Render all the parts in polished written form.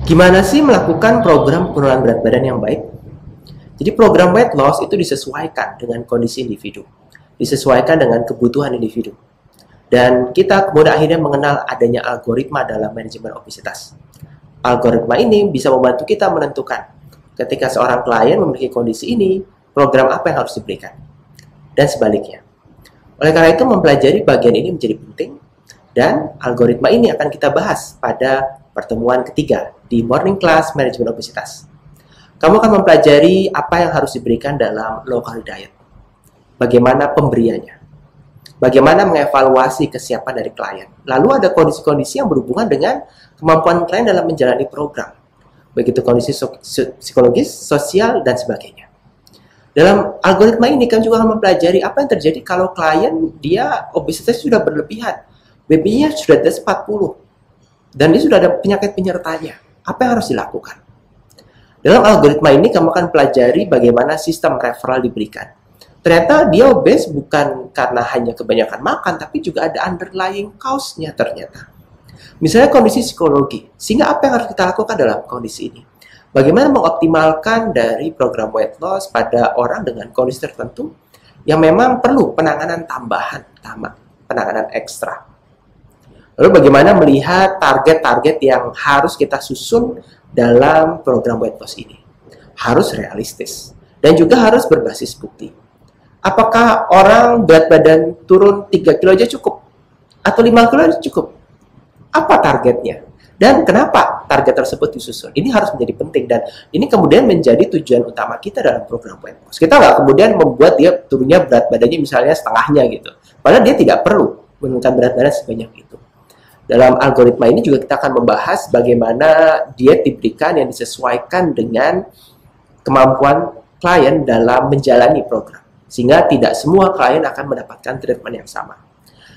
Gimana sih melakukan program penurunan berat badan yang baik? Jadi program weight loss itu disesuaikan dengan kondisi individu, disesuaikan dengan kebutuhan individu. Dan kita kemudian akhirnya mengenal adanya algoritma dalam manajemen obesitas. Algoritma ini bisa membantu kita menentukan ketika seorang klien memiliki kondisi ini, program apa yang harus diberikan. Dan sebaliknya. Oleh karena itu mempelajari bagian ini menjadi penting dan algoritma ini akan kita bahas pada pertemuan ketiga di Morning Class Manajemen Obesitas. Kamu akan mempelajari apa yang harus diberikan dalam low calorie diet. Bagaimana pemberiannya. Bagaimana mengevaluasi kesiapan dari klien. Lalu ada kondisi-kondisi yang berhubungan dengan kemampuan klien dalam menjalani program. Begitu kondisi psikologis, sosial, dan sebagainya. Dalam algoritma ini kami juga akan mempelajari apa yang terjadi kalau klien dia obesitas sudah berlebihan. BMI-nya sudah di atas 40. Dan dia sudah ada penyakit penyertanya. Apa yang harus dilakukan? Dalam algoritma ini kamu akan pelajari bagaimana sistem referral diberikan. Ternyata dia obes bukan karena hanya kebanyakan makan, tapi juga ada underlying cause-nya ternyata. Misalnya kondisi psikologi. Sehingga apa yang harus kita lakukan dalam kondisi ini? Bagaimana mengoptimalkan dari program weight loss pada orang dengan kondisi tertentu yang memang perlu penanganan tambahan, penanganan ekstra. Lalu bagaimana melihat target-target yang harus kita susun dalam program weight loss ini. Harus realistis. Dan juga harus berbasis bukti. Apakah orang berat badan turun 3 kilo aja cukup? Atau 5 kilo aja cukup? Apa targetnya? Dan kenapa target tersebut disusun? Ini harus menjadi penting. Dan ini kemudian menjadi tujuan utama kita dalam program weight loss. Kita nggak kemudian membuat dia turunnya berat badannya misalnya setengahnya gitu. Padahal dia tidak perlu menurunkan berat badan sebanyak itu. Dalam algoritma ini juga kita akan membahas bagaimana diet diberikan yang disesuaikan dengan kemampuan klien dalam menjalani program. Sehingga tidak semua klien akan mendapatkan treatment yang sama.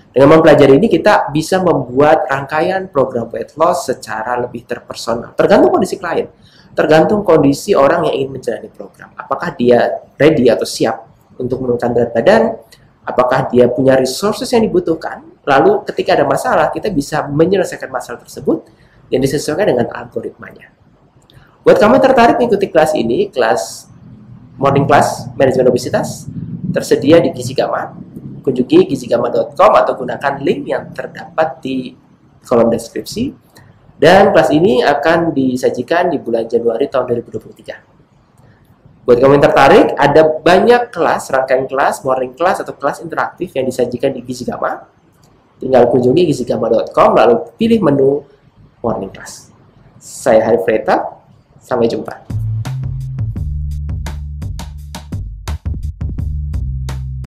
Dengan mempelajari ini kita bisa membuat rangkaian program weight loss secara lebih terpersonal. Tergantung kondisi klien. Tergantung kondisi orang yang ingin menjalani program. Apakah dia ready atau siap untuk menurunkan berat badan? Apakah dia punya resources yang dibutuhkan? Lalu ketika ada masalah, kita bisa menyelesaikan masalah tersebut yang disesuaikan dengan algoritmanya. Buat kamu yang tertarik mengikuti kelas ini, kelas Morning Class Manajemen Obesitas, tersedia di Gizi Gama. Kunjungi gizigama.com atau gunakan link yang terdapat di kolom deskripsi. Dan kelas ini akan disajikan di bulan Januari tahun 2023. Buat kamu yang tertarik, ada banyak kelas, rangkaian kelas, morning class, atau kelas interaktif yang disajikan di Gizi Gama. Tinggal kunjungi gizigama.com, lalu pilih menu morning class. Saya Harif Reta, sampai jumpa.